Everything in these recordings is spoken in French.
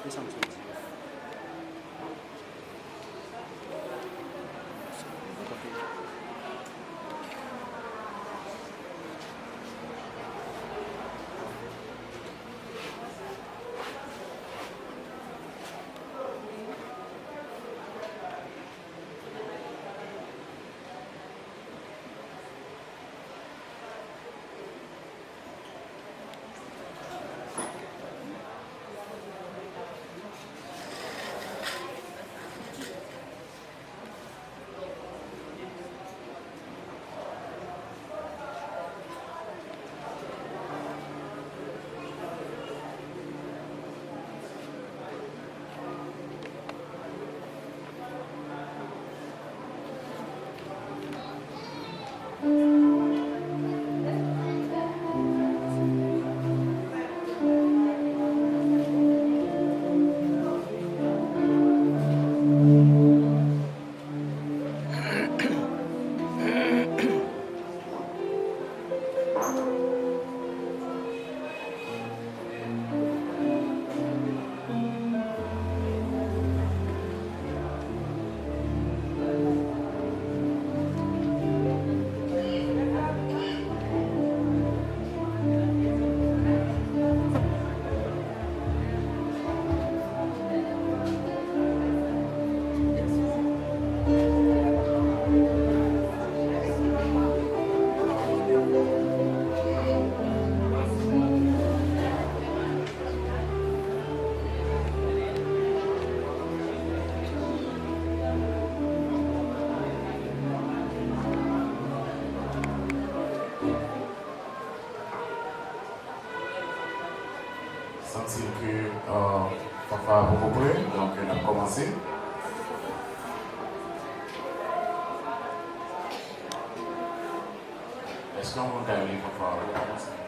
非常纯洁。commencer. Est-ce qu'on va aller pour pouvoir commencer?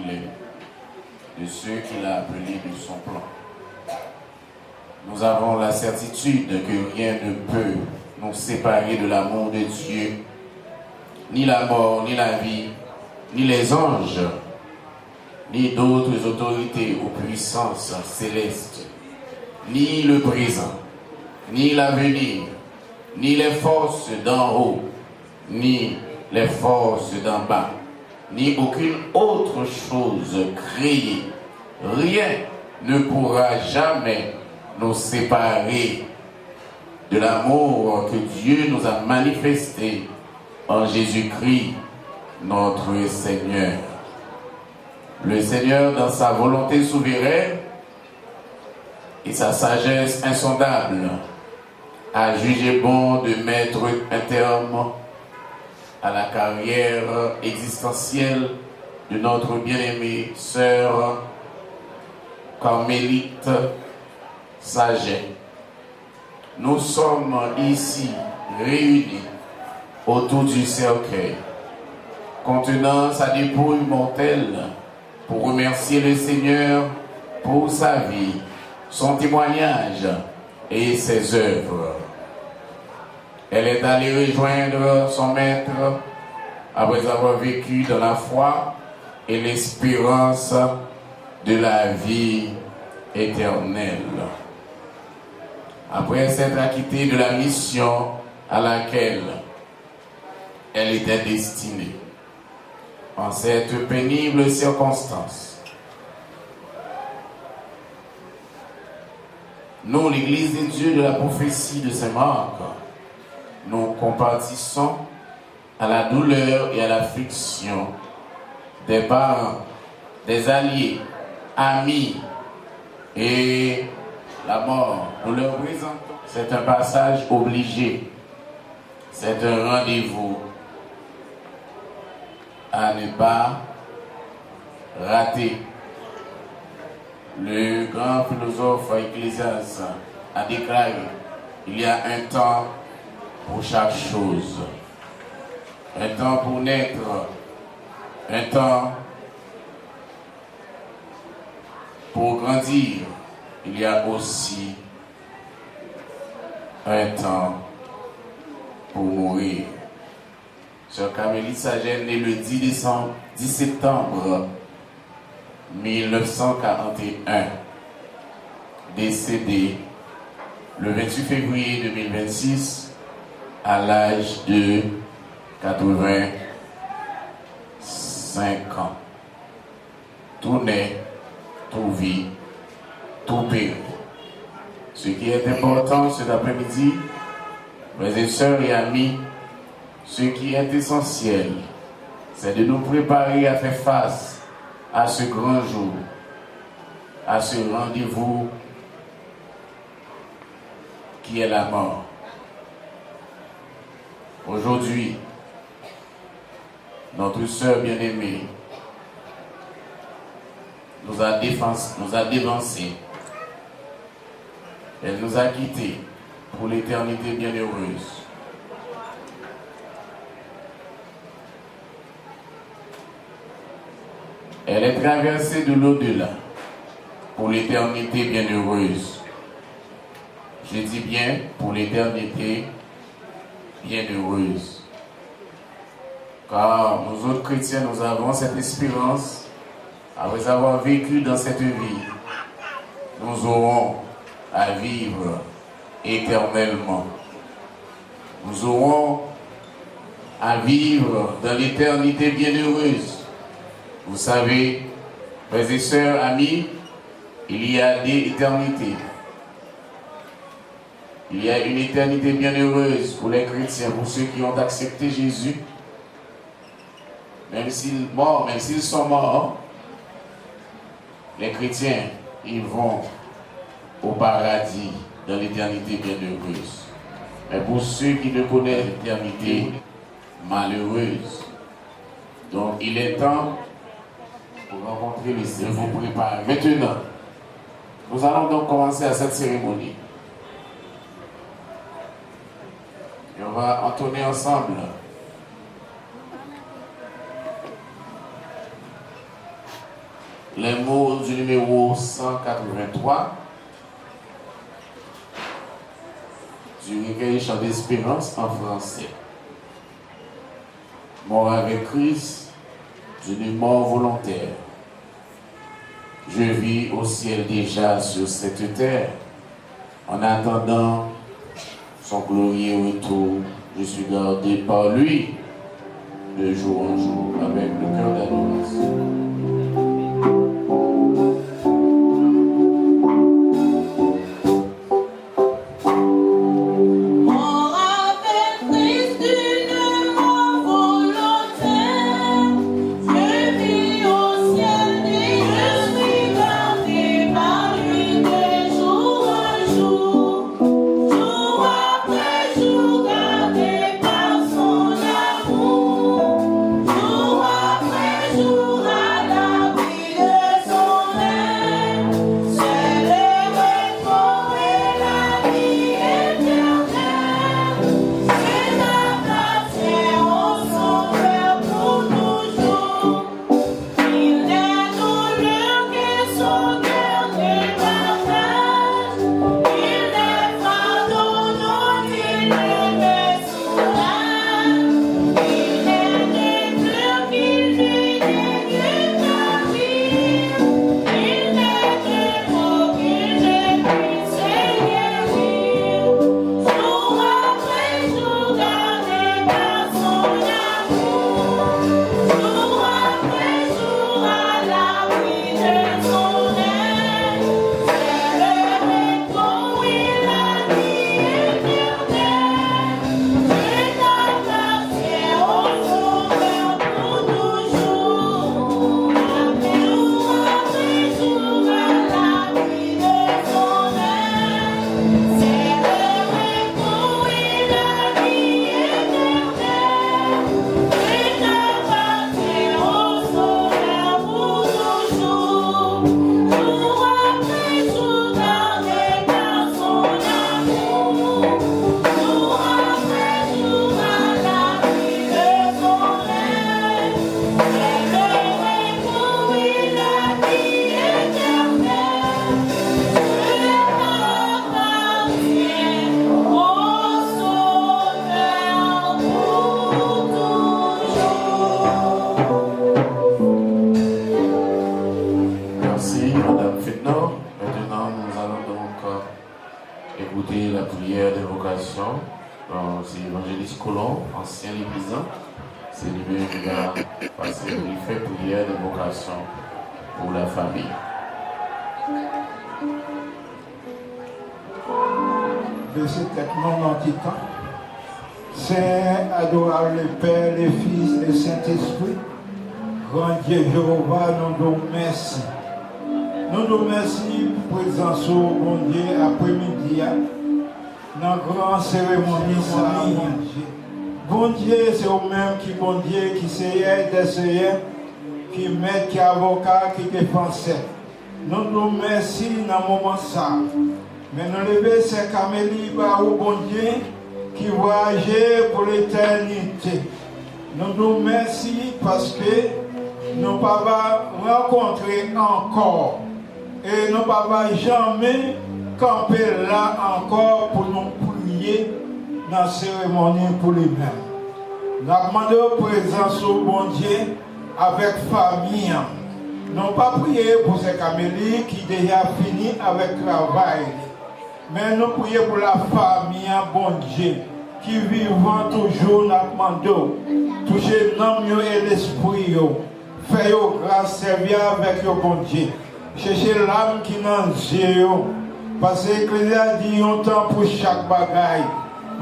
qu'il est, de ceux qu'il a appelés de son plan. Nous avons la certitude que rien ne peut nous séparer de l'amour de Dieu, ni la mort, ni la vie, ni les anges, ni d'autres autorités ou puissances célestes, ni le présent, ni l'avenir, ni les forces d'en haut, ni les forces d'en bas, ni aucune autre chose créée. Rien ne pourra jamais nous séparer de l'amour que Dieu nous a manifesté en Jésus-Christ, notre Seigneur. Le Seigneur, dans sa volonté souveraine et sa sagesse insondable, a jugé bon de mettre un terme à la carrière existentielle de notre bien-aimée sœur Carmélite Saget. Nous sommes ici réunis autour du cercueil contenant sa dépouille mortelle pour remercier le Seigneur pour sa vie, son témoignage et ses œuvres. Elle est allée rejoindre son maître après avoir vécu dans la foi et l'espérance de la vie éternelle. Après s'être acquittée de la mission à laquelle elle était destinée, en cette pénible circonstance, nous, l'Église des dieux de la prophétie de Saint-Marc, nous compatissons à la douleur et à l'affliction des parents, des alliés, amis et la mort. Nous leur présentons. C'est un passage obligé. C'est un rendez-vous à ne pas rater. Le grand philosophe Ecclésiaste a déclaré: il y a un temps pour chaque chose. Un temps pour naître, un temps pour grandir. Il y a aussi un temps pour mourir. Sœur Carmélite Saget, née le 10 septembre 1941, décédée le 28 février 2026 à l'âge de 85 ans. Tout naît, tout vit, tout périt. Ce qui est important cet après-midi, mes et sœurs et amis, ce qui est essentiel, c'est de nous préparer à faire face à ce grand jour, à ce rendez-vous qui est la mort. Aujourd'hui, notre sœur bien-aimée nous a dévancés. Elle nous a quittés pour l'éternité bienheureuse. Elle est traversée de l'au-delà pour l'éternité bienheureuse. Je dis bien pour l'éternité bienheureuse. Car nous autres chrétiens, nous avons cette espérance, après avoir vécu dans cette vie, nous aurons à vivre éternellement. Nous aurons à vivre dans l'éternité bienheureuse. Vous savez, frères et sœurs, amis, il y a des éternités. Il y a une éternité bienheureuse pour les chrétiens, pour ceux qui ont accepté Jésus. Même s'ils sont morts, les chrétiens, ils vont au paradis, dans l'éternité bienheureuse. Mais pour ceux qui ne connaissent l'éternité malheureuse, donc il est temps pour rencontrer le Seigneur, vous préparer. Maintenant, nous allons donc commencer à cette cérémonie. Et on va entonner ensemble les mots du numéro 183 du recueil Chant d'espérance en français. Mort avec Christ, je ne mort volontaire. Je vis au ciel déjà sur cette terre. En attendant son glorieux retour, je suis gardé par lui de jour en jour avec le cœur d'adoration. C'est l'évangéliste Colomb, ancien libérisant. C'est lui qui va passer, il fait prière d'évocation pour la famille. Baissez tellement dans le temps. Saint, adorable Père, le Fils et le Saint-Esprit, grand Dieu Jéhovah, nous nous merci. Nous nous merci pour la présence au bon Dieu après-midi. Dans la grande cérémonie, ça, bon Dieu. Bon Dieu, c'est vous-même qui bon Dieu, qui seigneur des seigneurs, qui maître, qui avocat, qui défenseur. Nous nous merci dans le moment ça. Mais nous levons ces camélies au bon Dieu qui voyage pour l'éternité. Nous nous merci parce que nous ne pouvons pas rencontrer encore. Et nous ne pouvons pas jamais camper là encore pour nous prier dans la cérémonie pour les mêmes. Nous demandons présence au bon Dieu avec famille. Nous pas prier pour ces camélies qui déjà fini avec le travail. Mais nous prions pour la famille, bon Dieu, qui vivant toujours dans le demandons. Toucher l'âme et l'esprit. Faites grâce, servir avec le bon Dieu. Cherchez l'âme qui n'a Dieu. Parce que l'Église dit un temps pour chaque bagaille.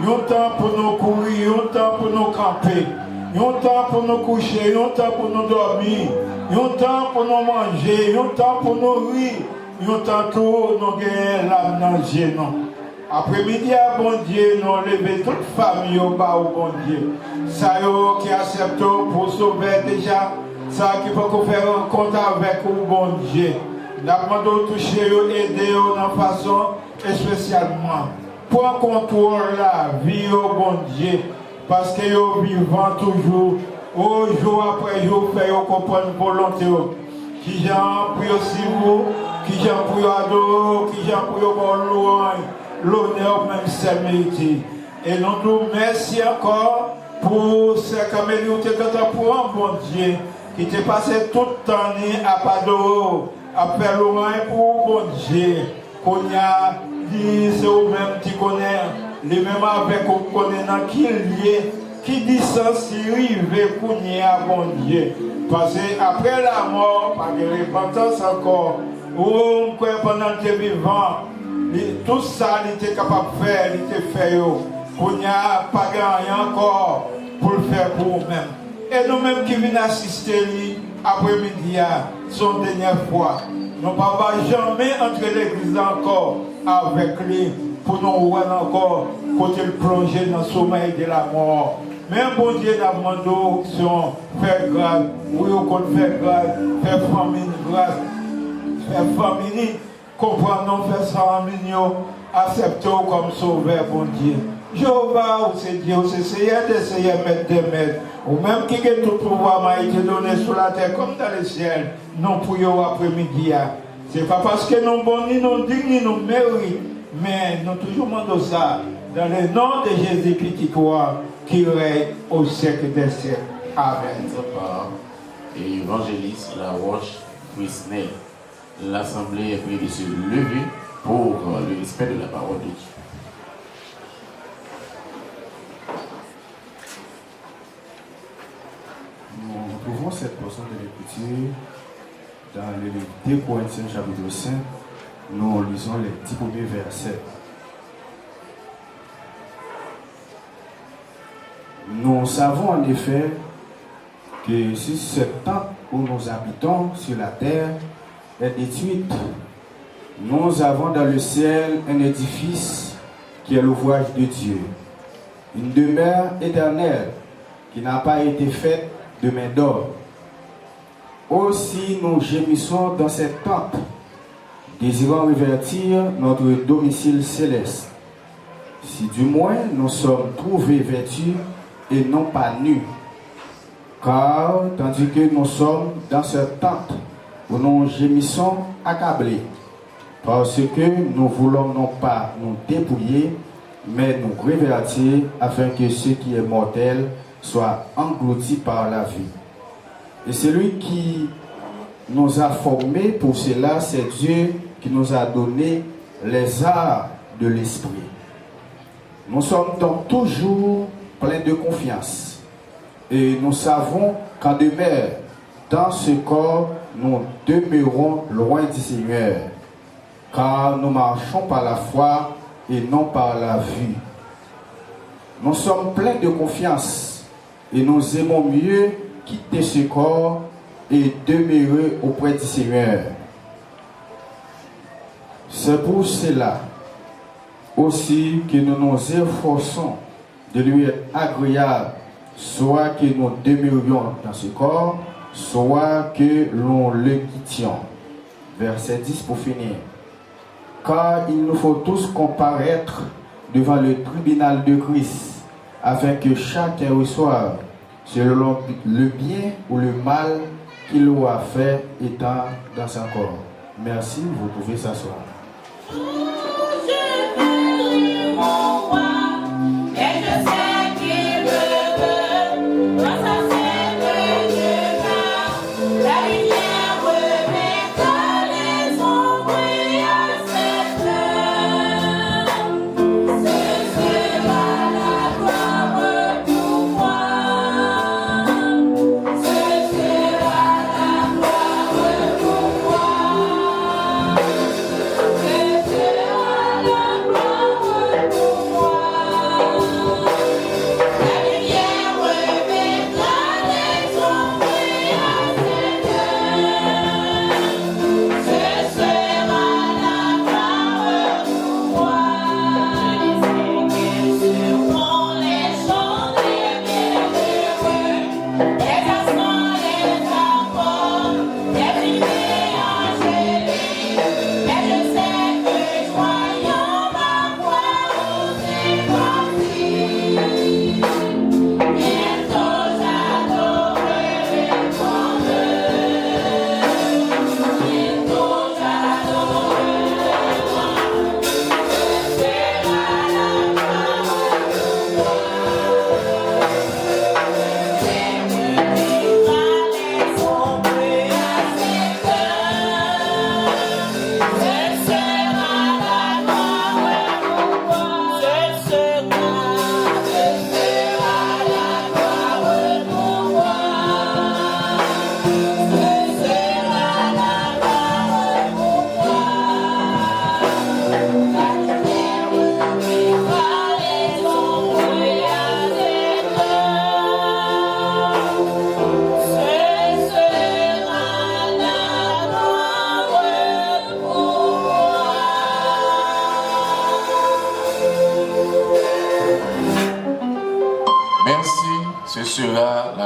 Un temps pour nous courir, un temps pour nous camper. Un temps pour nous coucher, un temps pour nous dormir. Un temps pour nous manger, un temps pour nous rire. Nous tantôt nous gagnons l'âme dans Dieu. Après-midi, bon Dieu, nous levons toute famille au bas au bon Dieu. Ça qui accepte pour sauver déjà, ça qui peut faire un compte avec le bon Dieu. Nous demandons toucher, aider de façon spécialement. Pour contrôle la vie au bon Dieu. Parce que nous vivons toujours, jour après jour, faire comprendre volonté. qui j'en pour aussi vous, qui j'en pour adorer, qui j'en pour louange, l'honneur même c'est mérité. Et nous nous merci encore pour ce qu'Amélie pour un bon Dieu qui t'est passé tout le temps à Pado, à faire louange pour bon Dieu, qu'on a dit c'est vous-même qui connaît, les mêmes avec qu'on connaît dans qui lié. Qui dit ça si rive qu'on y a bon Dieu. Parce qu'après la mort, pas de repentance encore, ou pendant que tu es vivant, tout ça, il était capable de faire, il était fait. Qu'on n'y a pas rien encore pour le faire pour nous-mêmes. Et nous-mêmes qui venons assister après-midi, son dernière fois, nous ne pouvons pas jamais entrer l'église encore avec lui pour nous voir encore côté le plonger dans le sommeil de la mort. Mais un bon Dieu n'a demandé si on fait grâce, oui, on compte faire grâce, faire famille grâce, faire famille, comprendre, faire famille, accepter comme sauveur, bon Dieu. Jéhovah, c'est Dieu, c'est Seigneur des Seigneurs, maître des maîtres. Ou même qui a tout pouvoir m'a été donné sur la terre comme dans le ciel, non pour eux après-midi. Ce n'est pas parce que nous bons, ni nous dignes, ni nous méritons, mais nous toujours demandons ça dans le nom de Jésus-Christ qui croit, qui règne au siècle des siècles. Amen. Et évangéliste La Roche Frisnel. L'Assemblée est priée de se lever pour le respect de la parole de Dieu. Nous retrouvons cette portion de l'Écriture dans le livre 2 Corinthiens chapitre 5. Nous lisons les 10 premiers versets. Nous savons en effet que si cette tente où nous habitons sur la terre est détruite, nous avons dans le ciel un édifice qui est l'ouvrage de Dieu, une demeure éternelle qui n'a pas été faite de main d'homme. Aussi nous gémissons dans cette tente, désirant revêtir notre domicile céleste, si du moins nous sommes trouvés vêtus et non pas nus. Car tandis que nous sommes dans cette tente où nous gémissons accablés, parce que nous voulons non pas nous dépouiller, mais nous revêtir afin que ce qui est mortel soit englouti par la vie. Et celui qui nous a formés pour cela, c'est Dieu qui nous a donné les arts de l'esprit. Nous sommes donc toujours pleins de confiance et nous savons qu'en demeure dans ce corps, nous demeurons loin du Seigneur, car nous marchons par la foi et non par la vue. Nous sommes pleins de confiance et nous aimons mieux quitter ce corps et demeurer auprès du Seigneur. C'est pour cela aussi que nous nous efforçons de lui être agréable, soit que nous demeurions dans ce corps, soit que l'on le quittions. Verset 10 pour finir. Car il nous faut tous comparaître devant le tribunal de Christ, afin que chacun reçoive selon le bien ou le mal qu'il aura fait étant dans son corps. Merci, vous pouvez s'asseoir. Yeah.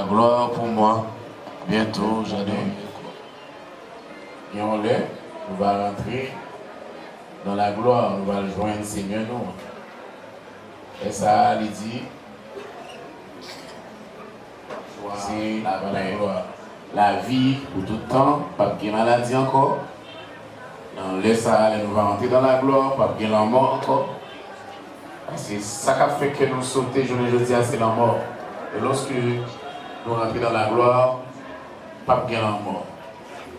La gloire pour moi, bientôt j'en ai. Et on l'est, nous va rentrer dans la gloire, nous va le joindre Seigneur nous. Et ça, il dit, c'est la gloire. La vie pour tout le temps, pas de maladie encore. Dans le ça, nous va rentrer dans la gloire, pas de la mort encore. C'est ça qui a fait que nous sauter, je le dis, c'est la mort. Et lorsque nous rentrons dans la gloire, pas de la mort,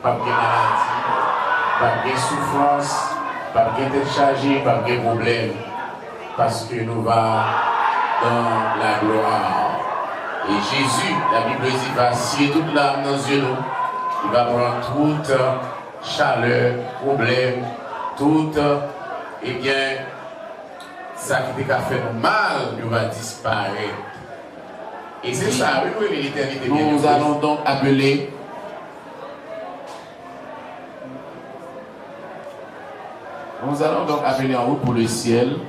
pas de maladie, pas de souffrance, pas de tête chargée, pas de problème. Parce que nous va dans la gloire. Et Jésus, la Bible dit, va scier toute l'âme dans les yeux. Il va prendre toute chaleur, problème, toute, eh bien, ça qui t'a fait mal, il va disparaître. Et c'est ça, oui, l'éternité. Nous allons donc appeler. Nous allons donc appeler en route pour le ciel.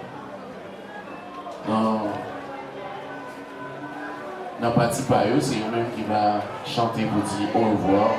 Dans la partie par eux, c'est eux-mêmes qui va chanter pour dire au revoir.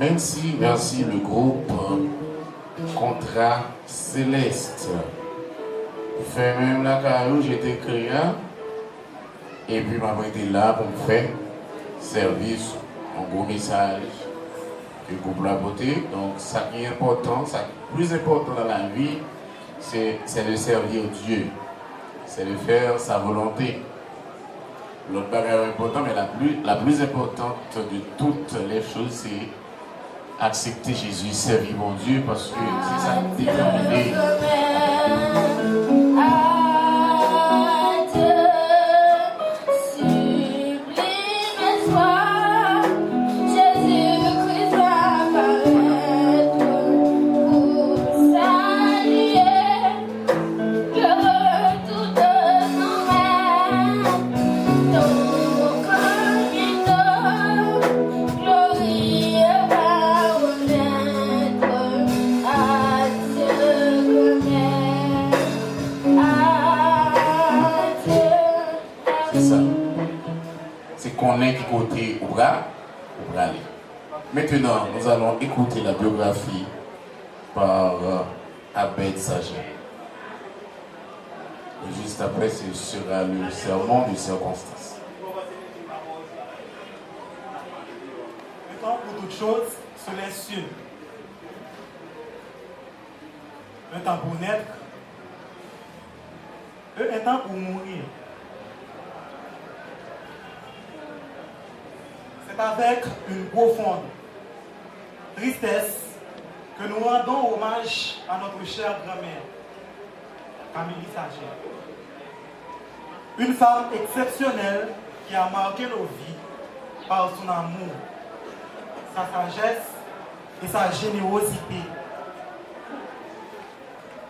Merci le groupe Contrat Céleste. Fait même la carrière, j'étais créant et puis m'a été là pour me faire service, un gros message que groupe la beauté. Donc ça qui est important, ça qui est plus important dans la vie, c'est de servir Dieu, c'est de faire sa volonté. L'autre barrière importante, mais la plus importante de toutes les choses, c'est accepter Jésus, servir mon Dieu, parce que c'est ça qui est déterminé. On est côté au bras aller. Maintenant, nous allons écouter la biographie par Abed Saget. Et juste après, ce sera le sermon de circonstance. Le temps pour toute chose se laisse une. Un temps pour naître, un temps pour mourir. C'est avec une profonde tristesse que nous rendons hommage à notre chère grand-mère, Camélie Saget. Une femme exceptionnelle qui a marqué nos vies par son amour, sa sagesse et sa générosité.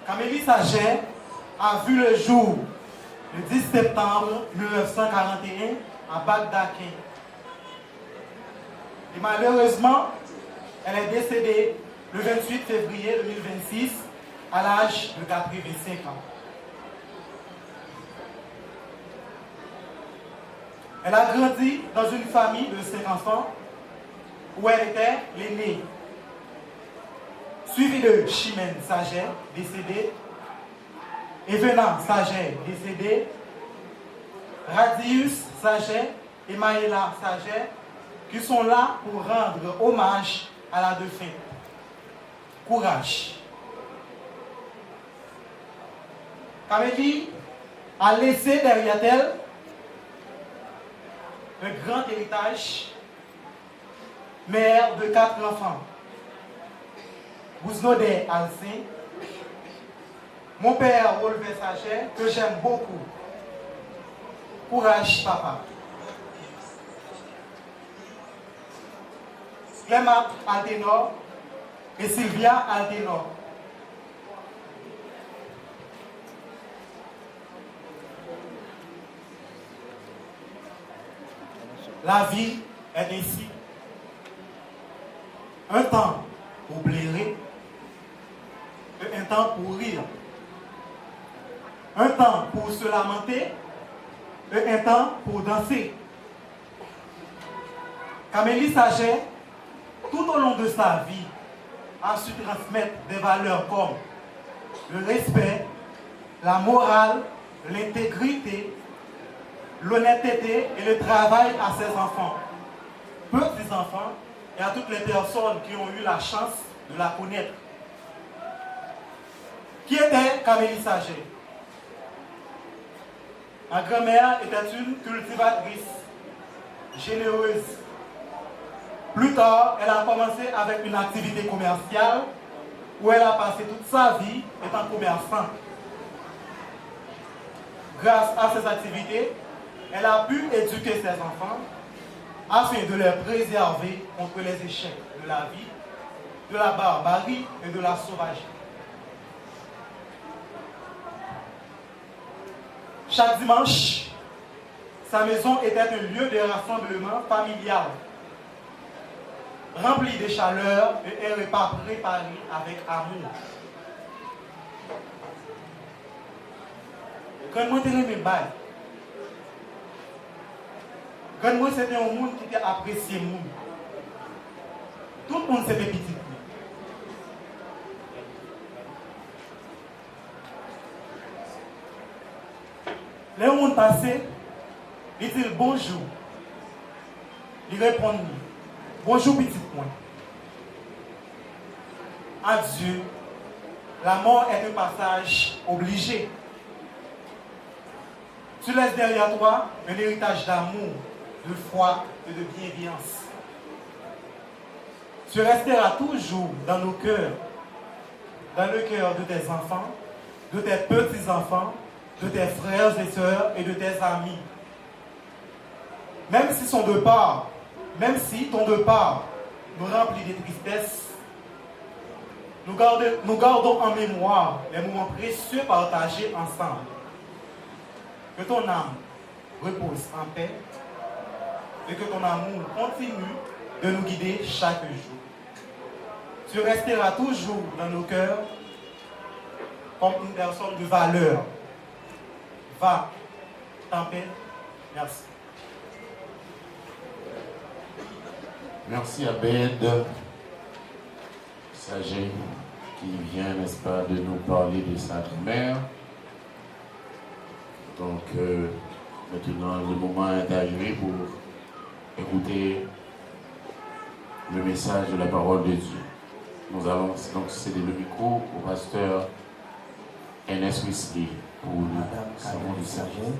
Camélie Saget a vu le jour le 10 septembre 1941 à Bagdaké. Et malheureusement, elle est décédée le 28 février 2026 à l'âge de 85 ans. Elle a grandi dans une famille de 5 enfants où elle était l'aînée, suivie de Chimène Saget, décédée, Evenant Saget, décédée, Radius Saget et Maëla Saget, qui sont là pour rendre hommage à la défunte. Courage. Camélie a laissé derrière elle un grand héritage, mère de 4 enfants. Bouznodé Alcin, mon père Olivier Saget, que j'aime beaucoup. Courage, papa. Clément Alténor et Sylvia Alténor. La vie est ainsi. Un temps pour blairer et un temps pour rire. Un temps pour se lamenter et un temps pour danser. Camélie Saget, tout au long de sa vie, a su transmettre des valeurs comme le respect, la morale, l'intégrité, l'honnêteté et le travail à ses enfants, petits-enfants et à toutes les personnes qui ont eu la chance de la connaître. Qui était Camélie Saget? Ma grand-mère était une cultivatrice généreuse. Plus tard, elle a commencé avec une activité commerciale où elle a passé toute sa vie étant commerçante. Grâce à ces activités, elle a pu éduquer ses enfants afin de les préserver contre les échecs de la vie, de la barbarie et de la sauvagerie. Chaque dimanche, sa maison était un lieu de rassemblement familial, rempli de chaleur et un repas préparé avec amour. Quand moi j'étais mes bails, quand moi c'était un monde qui était apprécié monde. Tout le monde s'est fait petit. Les gens passé, ils disent bonjour. Ils répondent bonjour petit point. Adieu. La mort est un passage obligé. Tu laisses derrière toi un héritage d'amour, de foi et de bienveillance. Tu resteras toujours dans nos cœurs, dans le cœur de tes enfants, de tes petits-enfants, de tes frères et sœurs et de tes amis. Même si ton départ nous remplit de tristesse, nous gardons en mémoire les moments précieux partagés ensemble. Que ton âme repose en paix et que ton amour continue de nous guider chaque jour. Tu resteras toujours dans nos cœurs comme une personne de valeur. Va en paix. Merci. Merci à Abed Saget qui vient, n'est-ce pas, de nous parler de sa mère. Donc, maintenant, le moment est arrivé pour écouter le message de la parole de Dieu. Nous allons donc céder le micro au pasteur Ernest Wesley pour le sermon du Seigneur.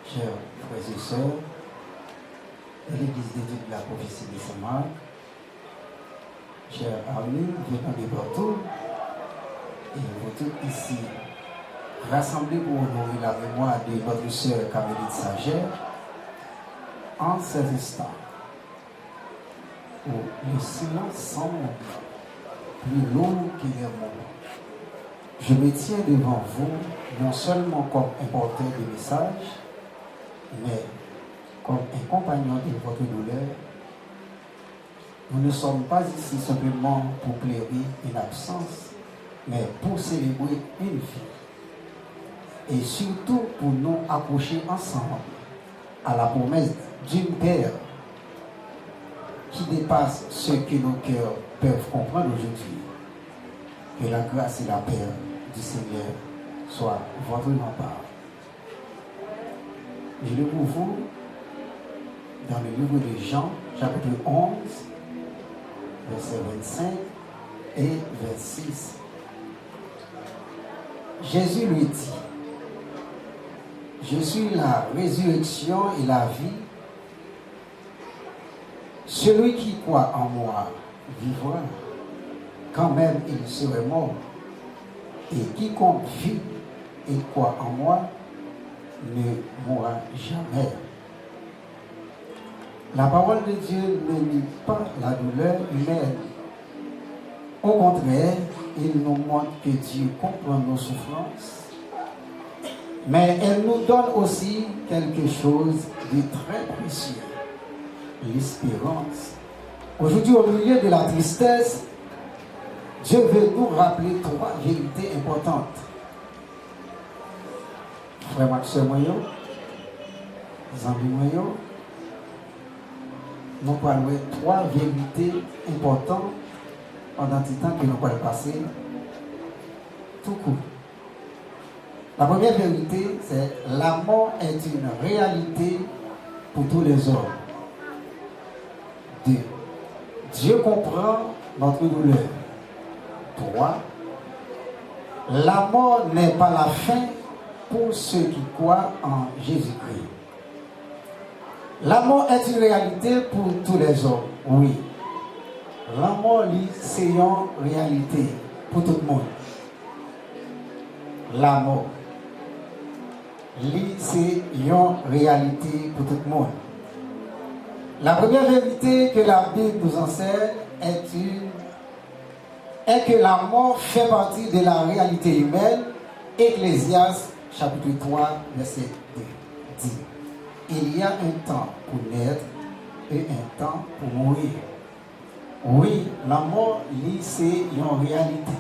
Chers frères et sœurs, de l'Église d'études de la prophétie de Saint-Marc, chers amis venant de partout, et vous tous ici rassemblés pour honorer la mémoire de notre sœur Camélie Saget, en ces instants où le silence semble plus long qu'il est moment. Je me tiens devant vous non seulement comme un porteur de message, mais comme un compagnon de votre douleur. Nous ne sommes pas ici simplement pour plaider une absence, mais pour célébrer une vie. Et surtout pour nous accrocher ensemble à la promesse d'une paix qui dépasse ce que nos cœurs peuvent comprendre aujourd'hui. Que la grâce et la paix du Seigneur soient votre rempart. Je lis pour vous dans le livre de Jean, chapitre 11, versets 25 et 26. Jésus lui dit, je suis la résurrection et la vie. Celui qui croit en moi vivra, quand même il serait mort. Et quiconque vit et croit en moi ne mourra jamais. La parole de Dieu ne nie pas la douleur humaine. Au contraire, il nous montre que Dieu comprend nos souffrances, mais elle nous donne aussi quelque chose de très précieux, l'espérance. Aujourd'hui, au milieu de la tristesse, Dieu veut nous rappeler trois vérités importantes. Frère Maxime Moyo, Zambi Moyo, nous parlons de trois vérités importantes pendant le temps que nous allons passer tout court. La première vérité, c'est la mort est une réalité pour tous les hommes. 2. Dieu comprend notre douleur. 3. La mort n'est pas la fin pour ceux qui croient en Jésus-Christ. La mort est une réalité pour tous les hommes, oui. La mort, c'est une réalité pour tout le monde. La mort, c'est une réalité pour tout le monde. La première vérité que la Bible nous enseigne est que la mort fait partie de la réalité humaine. Ecclésiaste chapitre 3 verset 2 dit: il y a un temps pour naître et un temps pour mourir. Oui, la mort, c'est une réalité.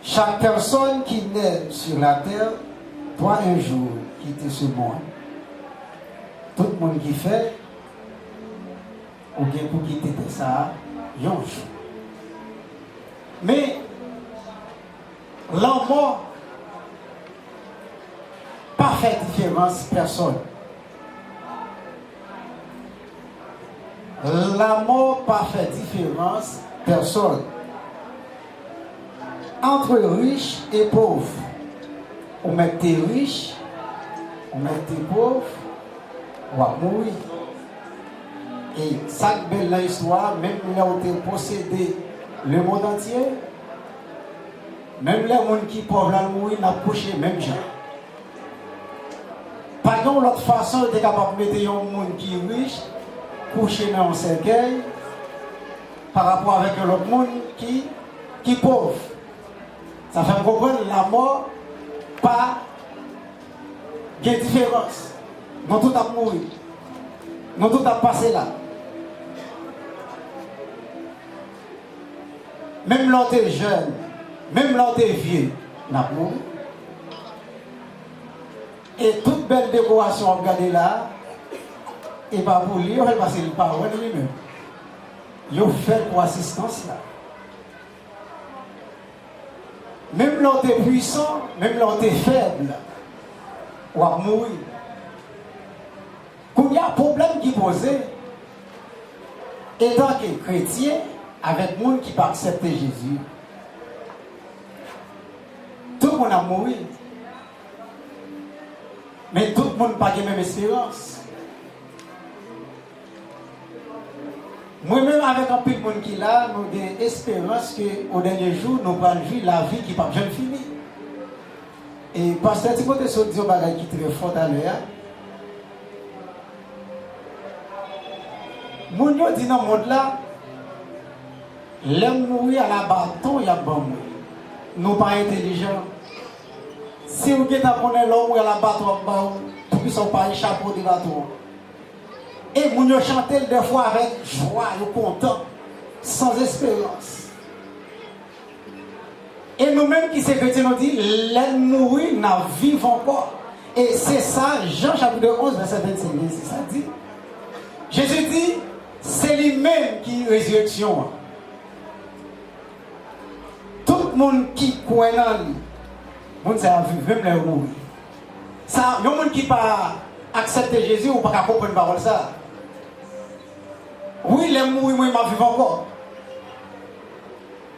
Chaque personne qui naît sur la terre doit un jour quitter ce monde. Tout le monde qui fait, ou bien pour quitter ça, un jour. Mais la mort pas fait différence personne. La mort pas fait différence personne. Entre riches et pauvres, on met tes riches, on met tes pauvres, on va mourir. Et ça belle dans l'histoire, même là où tu possédé le monde entier, même les gens qui peuvent là mourir, n'a couché même gens. Par contre, l'autre façon, tu es capable de mettre un monde qui est riche, couché dans un cercueil, par rapport avec l'autre monde qui est pauvre. Ça fait comprendre la mort, pas de différence. Nous tout a mouru. Nous tout a passé là. Même quand tu es jeune, même quand tu es vieux, nous avons mouru. Et toute belle décoration à regarder là, et pas pour lui, parce qu'il n'est pas lui-même. Il fait pour assistance là. Même quand tu es puissant, même quand tu es faible, on va mourir. Quand il y a un problème qui est posé, étant que chrétien, avec les gens qui ne pas accepter Jésus, tout le monde a mouru. Mais tout le monde n'a pas la même espérance. Moi-même, avec un peu de monde qui est là, nous avons l'espérance qu'au dernier jour, nous allons vivre la vie qui n'est pas jamais finie. Et pasteur Timothée Sow dit un bagage qui est très fort à l'heure. Mon Dieu dit dans le monde là, l'homme mourir à la bâton, il y a bon mourir. Nous pas intelligents. Si vous avez appris l'homme à la bâton, pour qu'ils ne soient pas échappés du bâton. Et vous nous chantez des fois avec joie, content, sans espérance. Et nous-mêmes qui sommes chrétiens, nous disons, l'homme mourir, nous vivons encore. Et c'est ça, Jean chapitre 11, verset 25, c'est ça dit. Jésus dit, c'est lui-même qui est résurrection. Tout le monde qui croit dans lui, le monde ça vivre, même les mourir. Ça, il y a des gens qui ne pas accepter Jésus ou pas comprendre la parole ça. Oui, les mourir, moi, je vis encore.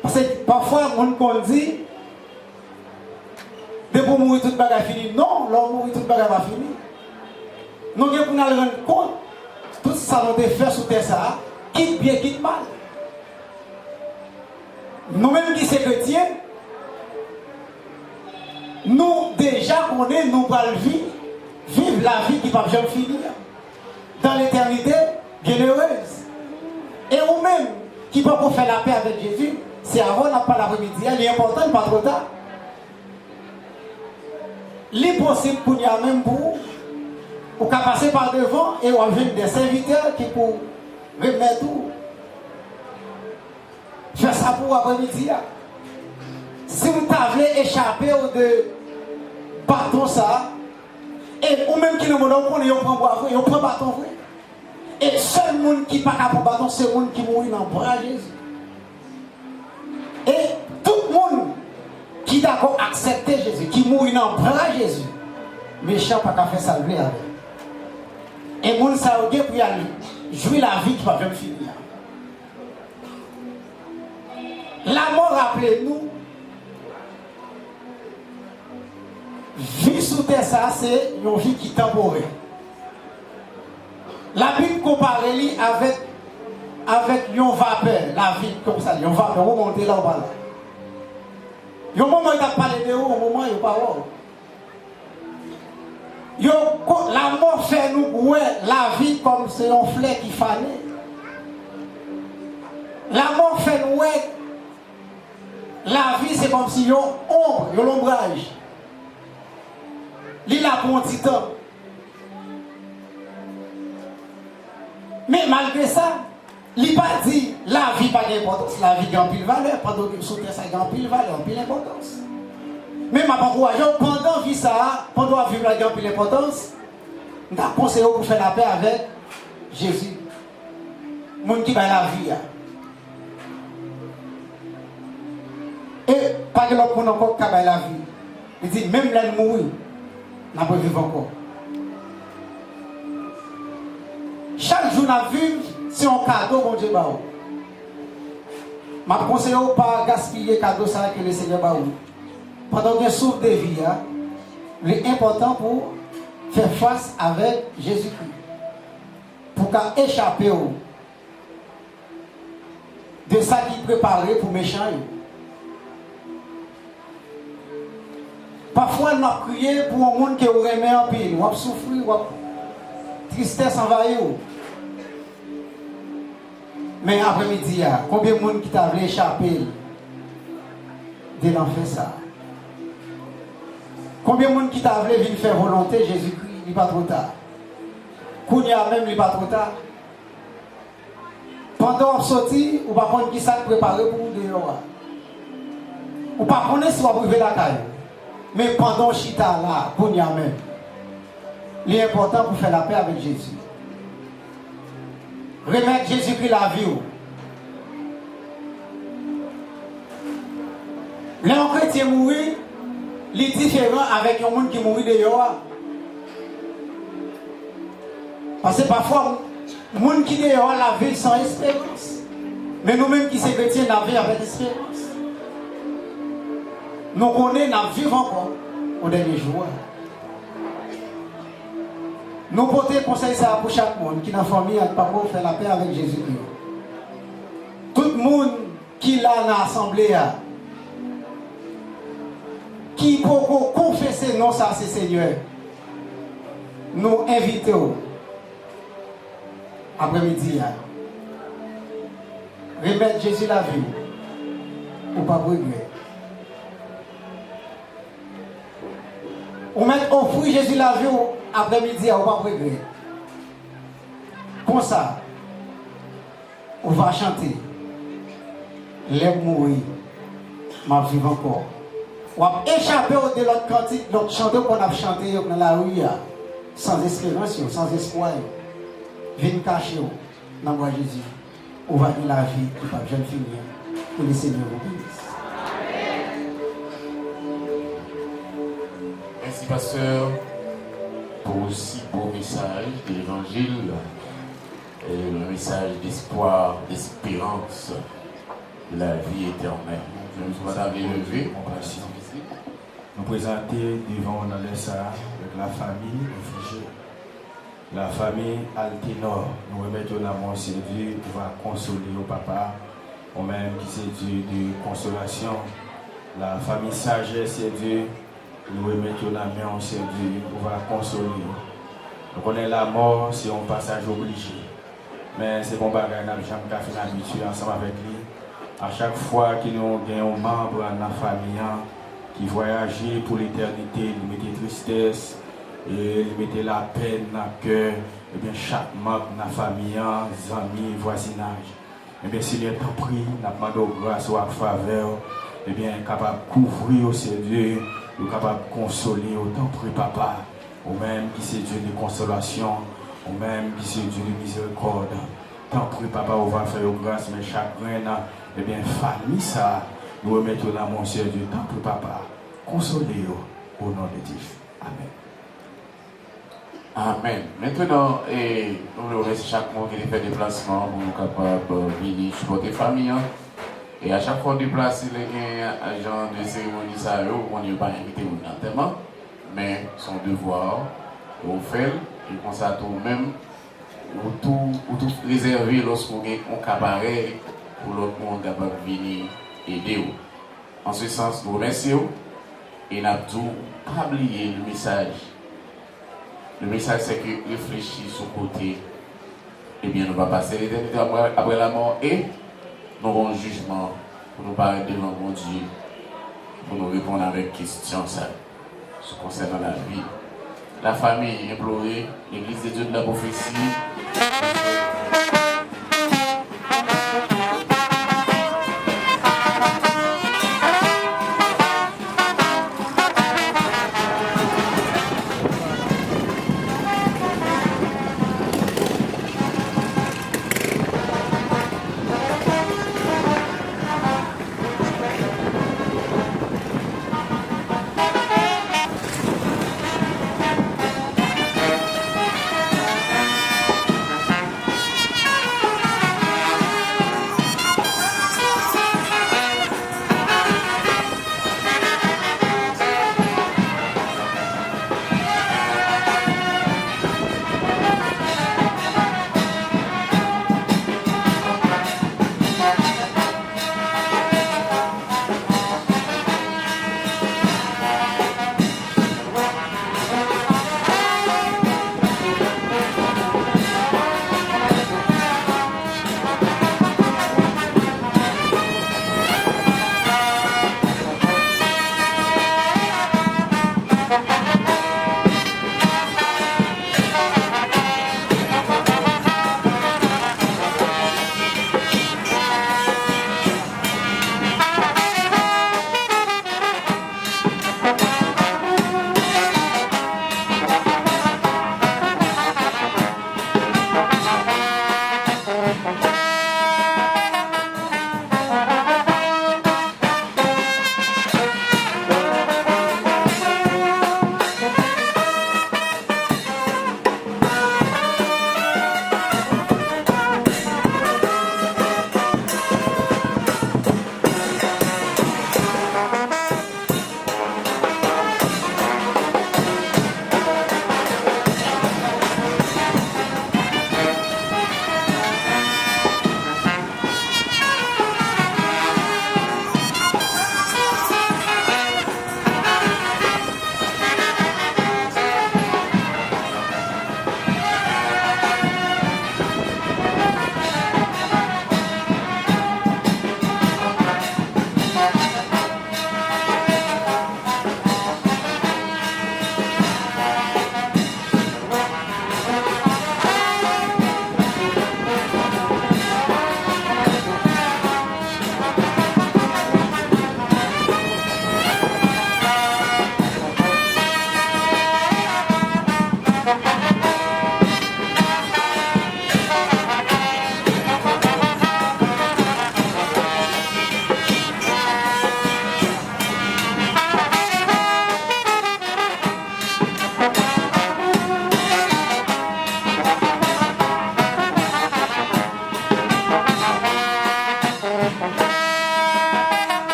Parce que parfois, les gens dit, de pour mourir, tout le bagage fini. Non, l'homme mourir, tout le bagage va finir. Nous devons nous rendre compte, tout ça nous fait sous terre, ça, quitte bien, quitte mal. Nous-mêmes qui sommes chrétiens, nous déjà connaissons, nous allons vivre la vie qui ne va jamais finir. Dans l'éternité, bienheureuse. Et nous-mêmes qui ne pouvons pas faire la paix avec Jésus, c'est avant, on n'a pas l'après-midi. Il est important, pas trop tard. L'impossible pour nous, même pour ou qu'à passer par devant et on a des serviteurs qui pour remettre tout. Faire ça pour après-midi. Si vous voulez échapper de bâton ça, et ou même qui ne me donne pas, on prend bois, on prend bâton. Et le seul monde qui n'a pas pour bâton, c'est le monde qui mourit dans le bras de Jésus. Et tout le monde qui d'accord accepter Jésus, qui mourit dans le bras de Jésus, méchant pas qu'à faire salver avec. Et le monde ça pour jouer la vie qui va jamais finir. La mort, rappelez-nous, vie sous terre, ça, c'est une vie qui est temporaire. La Bible compare avec une vapeur, la vie comme ça, une vapeur, vous montez là ou pas là. Il y a un moment où il a parlé de vous, un moment où il n'y a pas de la mort fait nous ouais, la vie comme c'est un fleur qui fanait. La mort fait nous ouais, la vie c'est comme si il y a une ombre, il y a l'ombrage. Il a pour un petit temps. Mais malgré ça, il n'a pas dit la vie n'a pas d'importance, la vie a pile valeur, pendant que sous terre ça a pile valeur, pile importance. Mais ma parole, pendant la vie ça, pendant la vie la pile importance, nous avons conseillé pour faire la paix avec Jésus. monde qui va la vie. Et pas que l'autre monde encore qui va la vie. Il dit, même là, mourir, n'a pas vivre encore. Chaque jour, nous vivons, c'est un cadeau, mon Dieu. Je conseille de ne pas gaspiller le cadeau que le Seigneur va vous. Pendant que souffle de vie, c'est important pour faire face avec Jésus-Christ. Pour échapper de ça qui est préparé pour méchants. Parfois, nous avons crié pour un monde qui aurait aimé en pile, ou a souffert, ou a tristesse envahie. Mais après-midi, combien de monde qui t'a voulu échapper de l'enfer ça? Combien de monde qui t'a voulu venir faire volonté Jésus-Christ, il n'est pas trop tard. Kounia même, il n'est pas trop tard. Pendant qu'on sortit, ou pas prendre qui ça préparé pour vous dehors. Ou pas prendre si vous avez la caille. Mais pendant chita là, Kounia même, il est important pour faire la paix avec Jésus. Remettre Jésus-Christ la vie. L'un chrétien mourir, il est différent avec un monde qui mourit dehors. Parce que parfois, le monde qui est dehors la vie sans espérance. Mais nous-mêmes qui sommes chrétiens, la vie avec espérance. Nous connaissons, nous vivons encore au dernier jour. Nous portons conseil ça pour chaque monde qui est dans la famille et pas pour faire la paix avec Jésus-Christ. Tout le monde qui est là dans l'assemblée, qui peut confesser non ça c'est Seigneur, nous invitons après-midi remettre Jésus la vie ou pas regret. Ou mettre au fruit Jésus la vie après-midi ou pas regret. Comme ça, on va chanter. Lève mourir, ma vie encore. On va échapper de l'autre cantique, l'autre chanteur qu'on a chanté dans la rue, sans espérance, sans espoir. Viens cacher dans moi Jésus. On va vivre la vie qui va jamais finir. Que le Seigneur vous bénisse. Merci, pasteur, pour aussi beau message de l'évangile et le message d'espoir, d'espérance de la vie éternelle. Je vous invite à lever, on va nous présenter devant Nalessa avec la famille réfugiée. La famille Alténor, nous remettons la main sur Dieu pour consoler au papa, ou même qui c'est Dieu de consolation. La famille Sagesse, c'est Dieu, nous remettons la main sur Dieu pour consoler. Nous connaissons la mort, c'est un passage obligé. Mais c'est bon bagage, nous avons jamais fait l'habitude ensemble avec lui. À chaque fois que nous avons un membre de la famille qui voyageait pour l'éternité, nous mettons tristesse. Et il mettait la peine dans le cœur, et bien chaque membre de la famille, amis, voisinage. Et bien Seigneur, t'en prie, nous demandons grâce ou à faveur, et bien capable de couvrir au Dieu, ou capable de consoler, autant prie papa, ou même qui c'est Dieu de consolation, ou même qui c'est Dieu de miséricorde. T'en prie papa, on va faire grâce, mais chaque grain, et bien famille ça, nous remettons la main sur Dieu, t'en prie papa, consolez-vous au nom de Dieu. Amen. Amen. Maintenant, nous laissons chaque mois qui fait déplacement pour nous capables de venir supporter la famille. Et à chaque fois déplacer les agents de cérémonie, on n'est pas invité au tellement, mais son devoir, on fait, et on ça tout même, ou tout réservé lorsqu'on a un cabaret pour l'autre monde capable de venir aider. En ce sens, nous remercions et nous avons pas oublié le message. Le message c'est que réfléchir sur le côté, eh bien nous allons passer l'éternité après la mort et nous aurons un jugement pour nous parler devant mon Dieu, pour nous répondre avec questions concernant la vie. La famille implorée, l'église de Dieu de la prophétie.